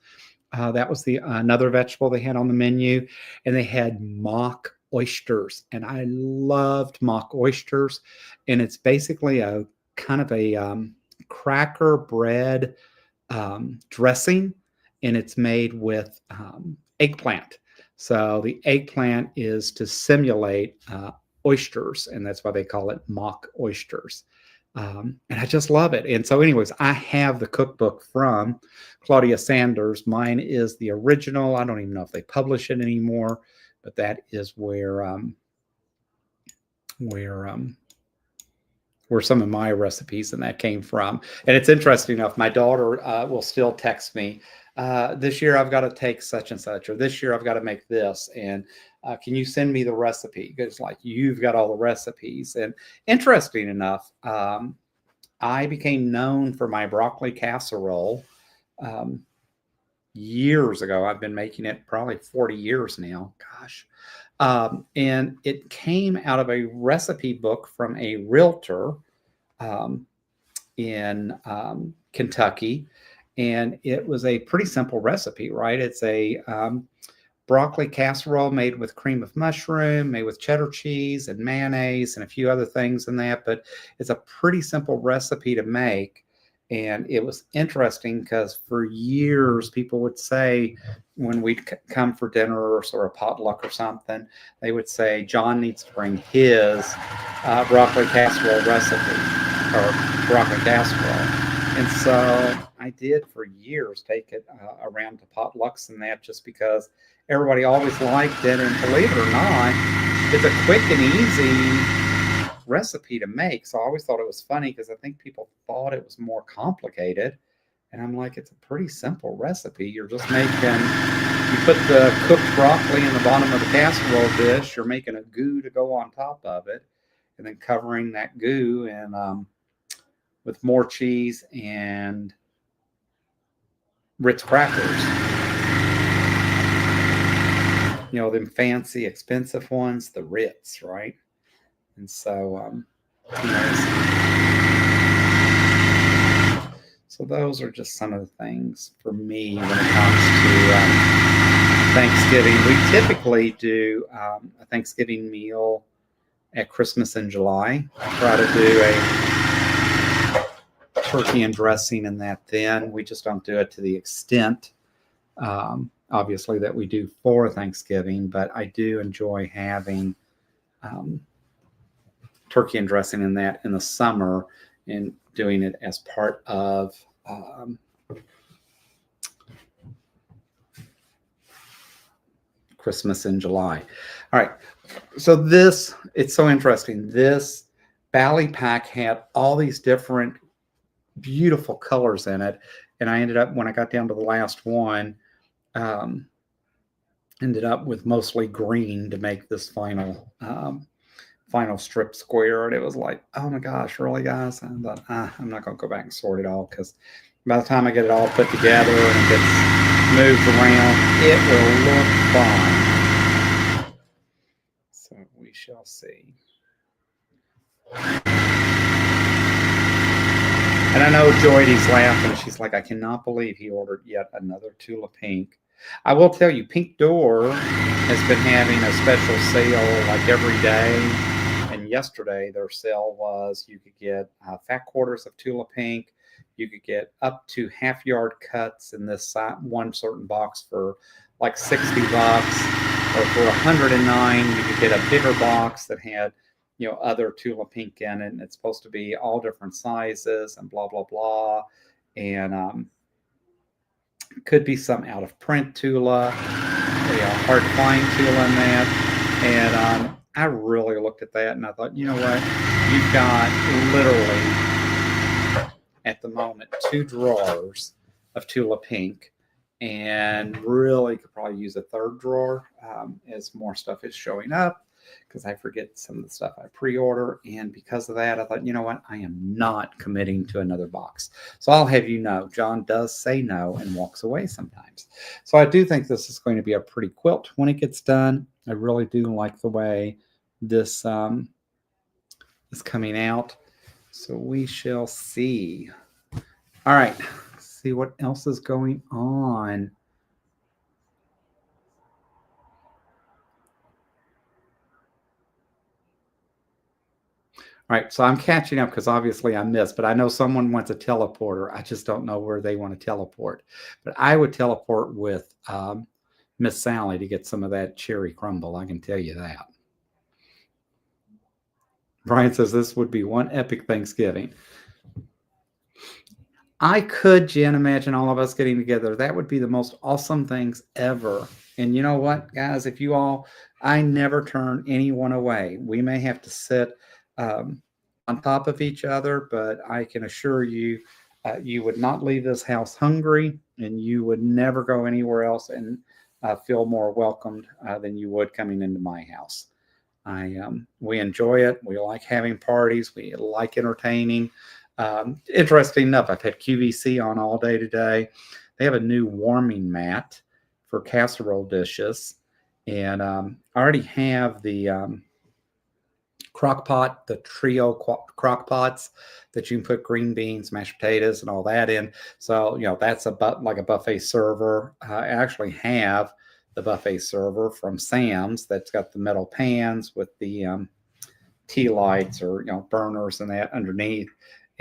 That was the another vegetable they had on the menu. And they had mock oysters, and I loved mock oysters. And it's basically a kind of a cracker bread dressing, and it's made with eggplant. So the eggplant is to simulate oysters, and that's why they call it mock oysters. And I just love it. And so anyways, I have the cookbook from Claudia Sanders. Mine is the original. I don't even know if they publish it anymore, but that is where some of my recipes and that came from. And it's interesting enough, my daughter will still text me, this year I've got to take such and such, or this year I've got to make this, and can you send me the recipe? Because like, you've got all the recipes. And interesting enough, I became known for my broccoli casserole years ago. I've been making it probably 40 years now. Gosh. And it came out of a recipe book from a realtor in Kentucky. And it was a pretty simple recipe, right? It's a broccoli casserole made with cream of mushroom, made with cheddar cheese and mayonnaise and a few other things in that. But it's a pretty simple recipe to make. And it was interesting because for years, people would say, when we'd come for dinner or a potluck or something, they would say, John needs to bring his broccoli casserole recipe, or broccoli casserole. And so I did for years take it around to potlucks and that, just because everybody always liked it. And believe it or not, it's a quick and easy recipe to make. So I always thought it was funny, because I think people thought it was more complicated. And I'm like, it's a pretty simple recipe. You're just making, you put the cooked broccoli in the bottom of the casserole dish. You're making a goo to go on top of it, and then covering that goo and with more cheese and Ritz crackers. You know, them fancy, expensive ones, the Ritz, right? And so, so those are just some of the things for me when it comes to Thanksgiving. We typically do a Thanksgiving meal at Christmas in July. I try to do a turkey and dressing and that then. We just don't do it to the extent, obviously, that we do for Thanksgiving, but I do enjoy having turkey and dressing in that in the summer and doing it as part of Christmas in July. All right. So this, it's so interesting. This Bally pack had all these different beautiful colors in it. And I ended up, when I got down to the last one, ended up with mostly green to make this final strip square. And it was like, oh my gosh, really, guys? I thought, I'm not going to go back and sort it all, because by the time I get it all put together and it gets moved around, it will look fine. So we shall see. And I know Joydy's laughing. She's like, I cannot believe he ordered yet another Tula Pink. I will tell you, Pink Door has been having a special sale like every day. And yesterday their sale was you could get fat quarters of Tula Pink. You could get up to half-yard cuts in this one certain box for like $60. Or for $109, you could get a bigger box that had, you know, other Tula Pink in it. And it's supposed to be all different sizes and blah, blah, blah. And could be some out of print Tula, hard to find Tula in that. And I really looked at that and I thought, you know what? You've got literally at the moment 2 drawers of Tula Pink, and really could probably use a 3rd drawer as more stuff is showing up, because I forget some of the stuff I pre-order. And because of that, I thought, you know what? I am not committing to another box. So I'll have you know, John does say no and walks away sometimes. So I do think this is going to be a pretty quilt when it gets done. I really do like the way this is coming out. So we shall see. All right. See what else is going on. All right, so I'm catching up because obviously I missed, but I know someone wants a teleporter. I just don't know where they want to teleport. But I would teleport with Miss Sally to get some of that cherry crumble. I can tell you that. Brian says this would be one epic Thanksgiving. I could, Jen, imagine all of us getting together. That would be the most awesome things ever. And you know what, guys? If you all, I never turn anyone away. We may have to sit on top of each other, but I can assure you, you would not leave this house hungry, and you would never go anywhere else and feel more welcomed than you would coming into my house. We enjoy it. We like having parties. We like entertaining. Interesting enough, I've had QVC on all day today. They have a new warming mat for casserole dishes, and I already have the crock pot, the trio crock pots that you can put green beans, mashed potatoes, and all that in. So, you know, that's like a buffet server. I actually have the buffet server from Sam's that's got the metal pans with the tea lights or, you know, burners and that underneath.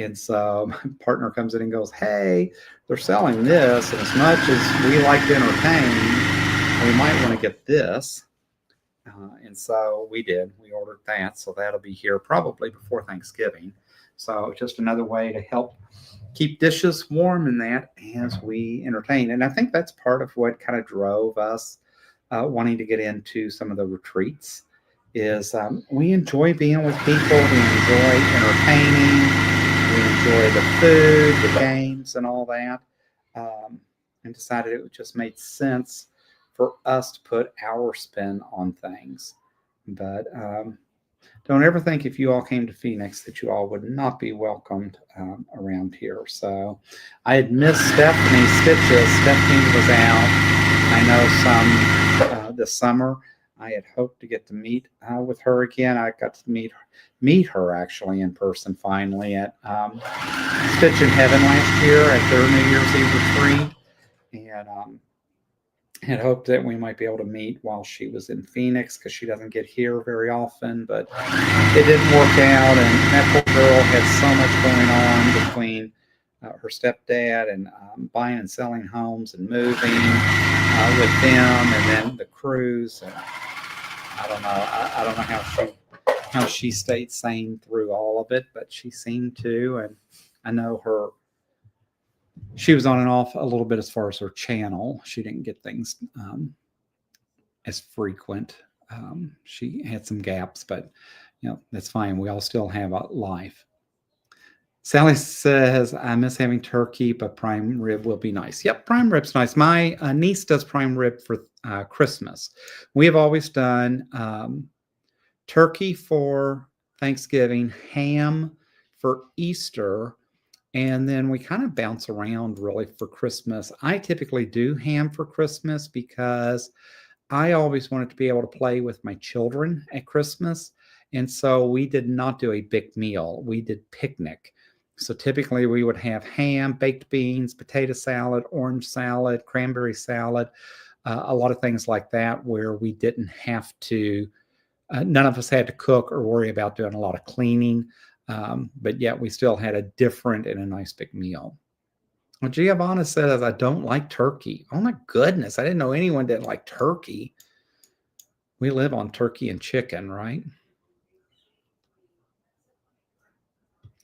And so my partner comes in and goes, hey, they're selling this. And as much as we like to entertain, we might want to get this. And so we did. We ordered that. So that'll be here probably before Thanksgiving. So just another way to help keep dishes warm in that as we entertain. And I think that's part of what kind of drove us wanting to get into some of the retreats is we enjoy being with people. We enjoy entertaining. We enjoy the food, the games, and all that. and decided it just made sense for us to put our spin on things. But don't ever think if you all came to Phoenix that you all would not be welcomed around here. So I had missed Stephanie's stitches. Stephanie was out. I know some this summer. I had hoped to get to meet with her again. I got to meet her actually in person finally at Stitch in Heaven last year at their New Year's Eve retreat, and had hoped that we might be able to meet while she was in Phoenix because she doesn't get here very often, but it didn't work out. And that poor girl had so much going on between her stepdad and buying and selling homes and moving with them, and then the cruise. And I don't know. I don't know how she stayed sane through all of it, but she seemed to. And I know she was on and off a little bit as far as her channel. She didn't get things as frequent. She had some gaps, but that's fine. We all still have a life. Sally says, I miss having turkey, but prime rib will be nice. Yep, prime rib's nice. My niece does prime rib for Christmas. We have always done turkey for Thanksgiving, ham for Easter, and then we kind of bounce around really for Christmas. I typically do ham for Christmas because I always wanted to be able to play with my children at Christmas. And so we did not do a big meal. We did picnic. So typically we would have ham, baked beans, potato salad, orange salad, cranberry salad, a lot of things like that where we didn't have to, none of us had to cook or worry about doing a lot of cleaning. But yet we still had a different and a nice big meal. Well, Giovanna says, I don't like turkey. Oh my goodness. I didn't know anyone didn't like turkey. We live on turkey and chicken, right?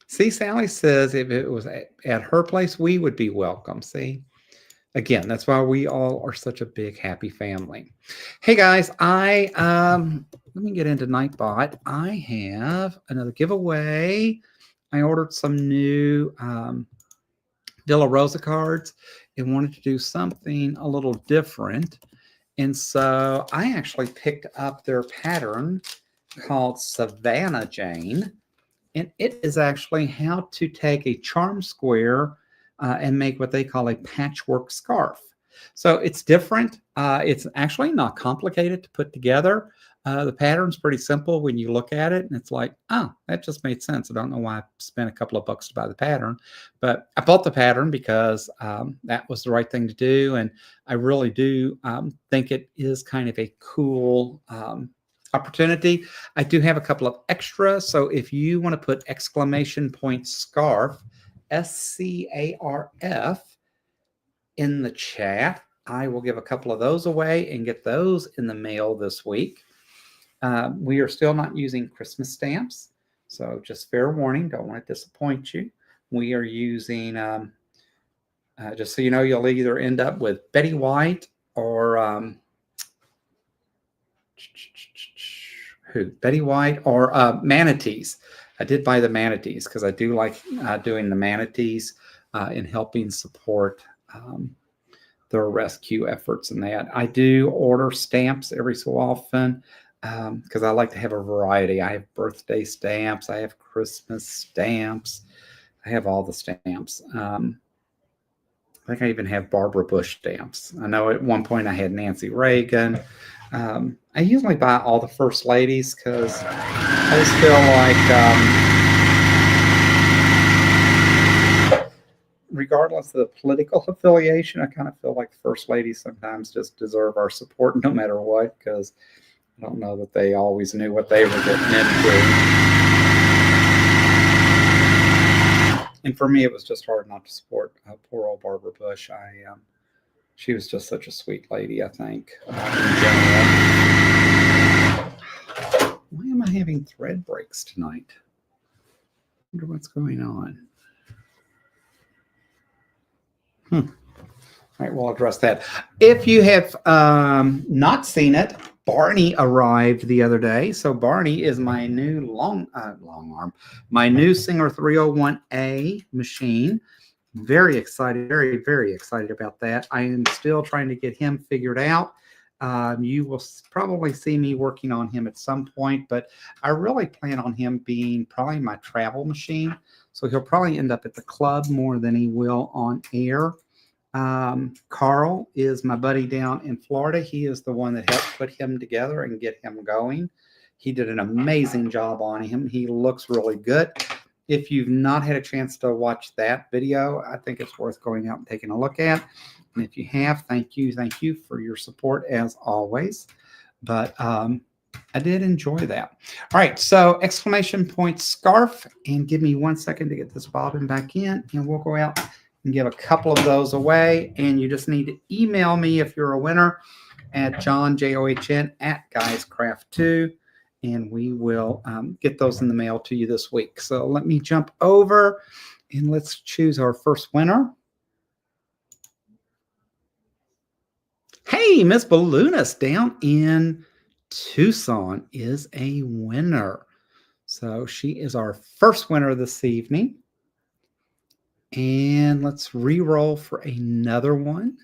See, Sally says if it was at her place, we would be welcome. See? Again, that's why we all are such a big, happy family. Hey, guys, let me get into Nightbot. I have another giveaway. I ordered some new Villa Rosa cards and wanted to do something a little different. And so I actually picked up their pattern called Savannah Jane. And it is actually how to take a charm square and make what they call a patchwork scarf. So it's different. It's actually not complicated to put together. The pattern's pretty simple when you look at it, and it's like, oh, that just made sense. I don't know why I spent a couple of bucks to buy the pattern, but I bought the pattern because that was the right thing to do. And I really do think it is kind of a cool opportunity. I do have a couple of extras. So if you want to put exclamation point scarf, SCARF, in the chat, I will give a couple of those away and get those in the mail this week. We are still not using Christmas stamps. So just fair warning, don't want to disappoint you. We are using, just so you know, you'll either end up with Betty White or Betty White or manatees. I did buy the manatees because I do like doing the manatees and helping support their rescue efforts and that. I do order stamps every so often because I like to have a variety. I have birthday stamps. I have Christmas stamps. I have all the stamps. I think I even have Barbara Bush stamps. I know at one point I had Nancy Reagan. I usually buy all the first ladies because I just feel like regardless of the political affiliation, I kind of feel like first ladies sometimes just deserve our support no matter what, because I don't know that they always knew what they were getting into. And for me, it was just hard not to support poor old Barbara Bush. She was just such a sweet lady, I think, in general. Why am I having thread breaks tonight? I wonder what's going on. All right, we'll address that. If you have not seen it, Barney arrived the other day. So Barney is my new long arm, my new Singer 301A machine. Very excited, very, very excited about that. I am still trying to get him figured out. You will probably see me working on him at some point, but I really plan on him being probably my travel machine. So he'll probably end up at the club more than he will on air. Carl is my buddy down in Florida. He is the one that helped put him together and get him going. He did an amazing job on him. He looks really good. If you've not had a chance to watch that video, I think it's worth going out and taking a look at. And if you have, thank you for your support as always. But I did enjoy that. All right, so exclamation point scarf, and give me 1 second to get this bobbin back in, and we'll go out and give a couple of those away. And you just need to email me if you're a winner at johnjohn at guyscraft2, and we will get those in the mail to you this week. So let me jump over and let's choose our first winner. Hey, Miss Balloonist down in Tucson is a winner. So she is our first winner this evening. And let's re-roll for another one.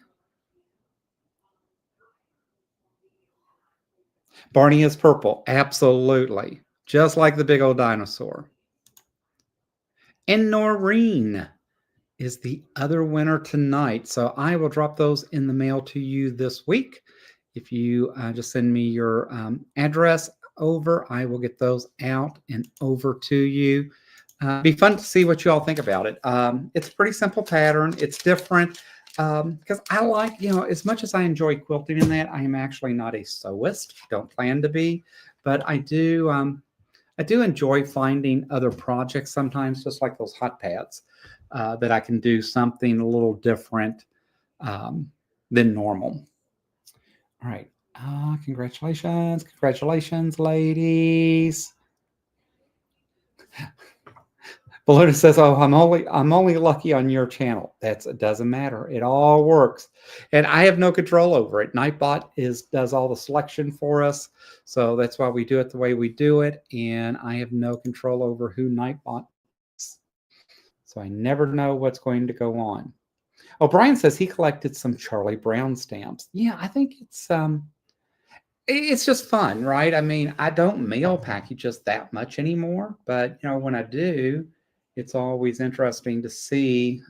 Barney is purple. Absolutely. Just like the big old dinosaur. And Noreen is the other winner tonight. So I will drop those in the mail to you this week. If you just send me your address over, I will get those out and over to you. Be fun to see what you all think about it. It's a pretty simple pattern. It's different because I like, as much as I enjoy quilting in that, I am actually not a sewist. Don't plan to be, but I do enjoy finding other projects sometimes, just like those hot pads, that I can do something a little different than normal. All right. Congratulations. Congratulations, ladies. Balloon says, "Oh, I'm only lucky on your channel." It doesn't matter. It all works, and I have no control over it. Nightbot does all the selection for us, so that's why we do it the way we do it. And I have no control over who Nightbot is, so I never know what's going to go on. Oh, Brian says he collected some Charlie Brown stamps. Yeah, I think it's just fun, right? I mean, I don't mail packages that much anymore, but when I do, it's always interesting to see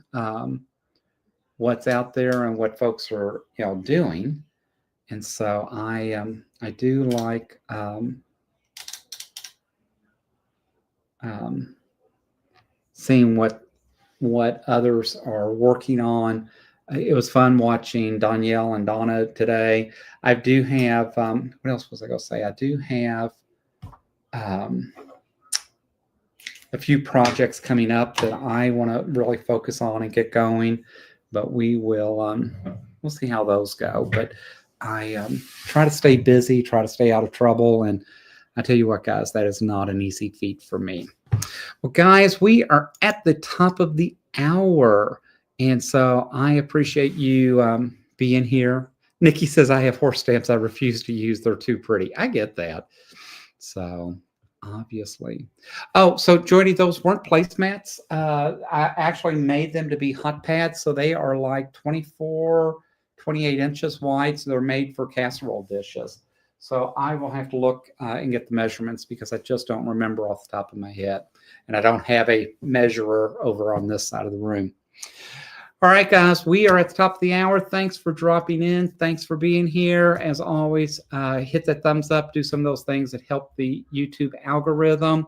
what's out there and what folks are doing. And so I do like seeing what others are working on. It was fun watching Danielle and Donna today. I do have what else was I going to say? I do have a few projects coming up that I want to really focus on and get going, but we'll see how those go. But I try to stay busy, try to stay out of trouble, and I tell you what, guys, that is not an easy feat for me. Well, guys, we are at the top of the hour, and so I appreciate you being here. Nikki says, I have horse stamps I refuse to use. They're too pretty. I get that. So obviously. Oh, so Joyny, those weren't placemats. I actually made them to be hot pads. So they are like 24, 28 inches wide. So they're made for casserole dishes. So I will have to look and get the measurements because I just don't remember off the top of my head. And I don't have a measurer over on this side of the room. All right, guys, we are at the top of the hour. Thanks for dropping in. Thanks for being here. As always, hit that thumbs up. Do some of those things that help the YouTube algorithm.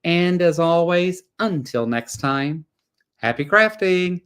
And as always, until next time, happy crafting.